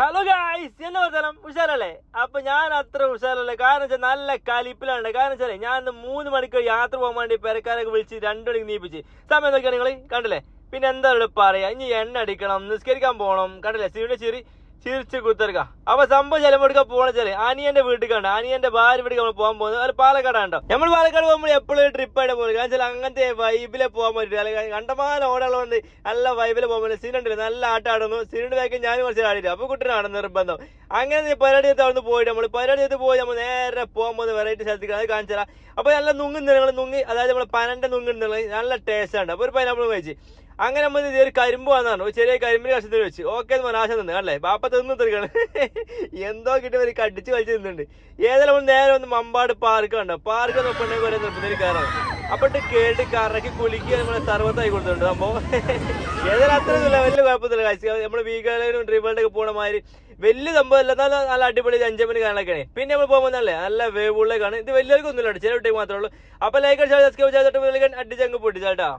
Hello guys, എന്നെ പറഞ്ഞാലും ഉഷാറല്ലേ? അപ്പൊ ഞാൻ അത്ര ഉഷാറല്ലേ, കാരണം വെച്ചാൽ നല്ല കലിപ്പിലാണ്. കാരണം വെച്ചാൽ ഞാൻ 3 മണിക്കൂർ യാത്ര പോകാൻ വേണ്ടി പെരക്കാരൊക്കെ വിളിച്ച് 2 മണിക്ക് നീപ്പിച്ച് സമയം നോക്കിയാണ് നിങ്ങൾ കണ്ടില്ലേ. പിന്നെ എന്താ പറയാ, ഇനി എണ്ണ അടിക്കണം, നിസ്കരിക്കാൻ പോകണം, കണ്ടില്ലേ സീയുടെ ചിരിച്ച് കുത്തിറക്കുക. അപ്പൊ സംഭവം ചിലപ്പോഴൊക്കെ പോകണെച്ചാല് അനിയന്റെ വീട്ടിൽ കണ്ട അനിയന്റെ ഭാര്യ വീട്ടിൽ നമ്മൾ പോകാൻ പോകുന്നത് അത് പാലക്കാടാണ്ടോ. നമ്മൾ പാലക്കാട് പോകുമ്പോൾ എപ്പോഴും ട്രിപ്പായിട്ട് പോകുന്നത്, കാരണം വെച്ചാൽ അങ്ങനത്തെ വൈബിലെ പോകാൻ പറ്റില്ല. അല്ലെങ്കിൽ കണ്ടമാനം ഓടുള്ളതുകൊണ്ട് നല്ല വൈബിലെ പോകാൻ പറ്റില്ല. സീനുണ്ടല്ലേ, നല്ല ആട്ടാടുന്നു. സീനുണ്ട് ബാക്കി ഞാനും കുറച്ച് ആടില്ല. അപ്പൊ കുട്ടനാണ് നിർബന്ധം. അങ്ങനെ പരിപാടി എടുത്ത് അവിടെ പോയിട്ട് പരിപാടി എടുത്ത് പോയി നമ്മൾ നേരെ പോകാൻ പോകുന്ന വെറൈറ്റി സ്ഥലത്തേക്ക് അത് കാണിച്ചു തരാം. അപ്പൊ നല്ല നുങ്ങി, അതായത് നമ്മൾ പനന്റെ നുങ്ങുന്നുള്ളത് നല്ല ടേസ്റ്റ് ആണ്. അപ്പൊ ഒരു പൈനാപ്പിൾ കഴിച്ച് അങ്ങനെ നമ്മൾ ഒരു കരിമ്പ് വന്നാണ്, ഒരു ചെറിയ കരിമ്പിന് കഷത്തിൽ വെച്ച് ഓക്കെ ആശം നിന്ന് അല്ലേ ബാപ്പ തിന്നു തീർക്കാണ്. എന്തോ കിട്ടി ഒരു കടിച്ച് വലിച്ച് നിന്നുണ്ട്. ഏതായാലും നമ്മൾ നേരെ ഒന്ന് മമ്പാട് പാർക്ക് കണ്ടോ, പാർക്ക് നോക്കണമെങ്കിൽ കുറെ നിർബന്ധം കയറാണ്. അപ്പോട്ട് കേട്ട് കറക്കി കുലുക്കി നമ്മളെ സർവത്തായി കൊടുത്തിട്ടുണ്ട് സംഭവം. ഏതായാലും അത്ര വലിയ കുഴപ്പത്തില്ല കഴിച്ച് നമ്മൾ വീഗാലും ട്രിപ്പിളിന്റെ ഒക്കെ പോണ മാതിരി വലിയ സംഭവം അല്ല, നല്ല അടിപൊളി എൻജോയ്മെന്റ് കാണാനൊക്കെയാണ്. പിന്നെ നമ്മൾ പോകുമ്പോൾ നല്ല വേവുള്ളേക്കാണ്. ഇത് വലിയവർക്കൊന്നുമില്ല, ചില കുട്ടിക്ക് മാത്രമേ ഉള്ളൂ. അപ്പൊ ലൈക്ക് അടിച്ചാൽ അടിച്ചങ്ങ് പൊട്ടിച്ചാട്ടാ.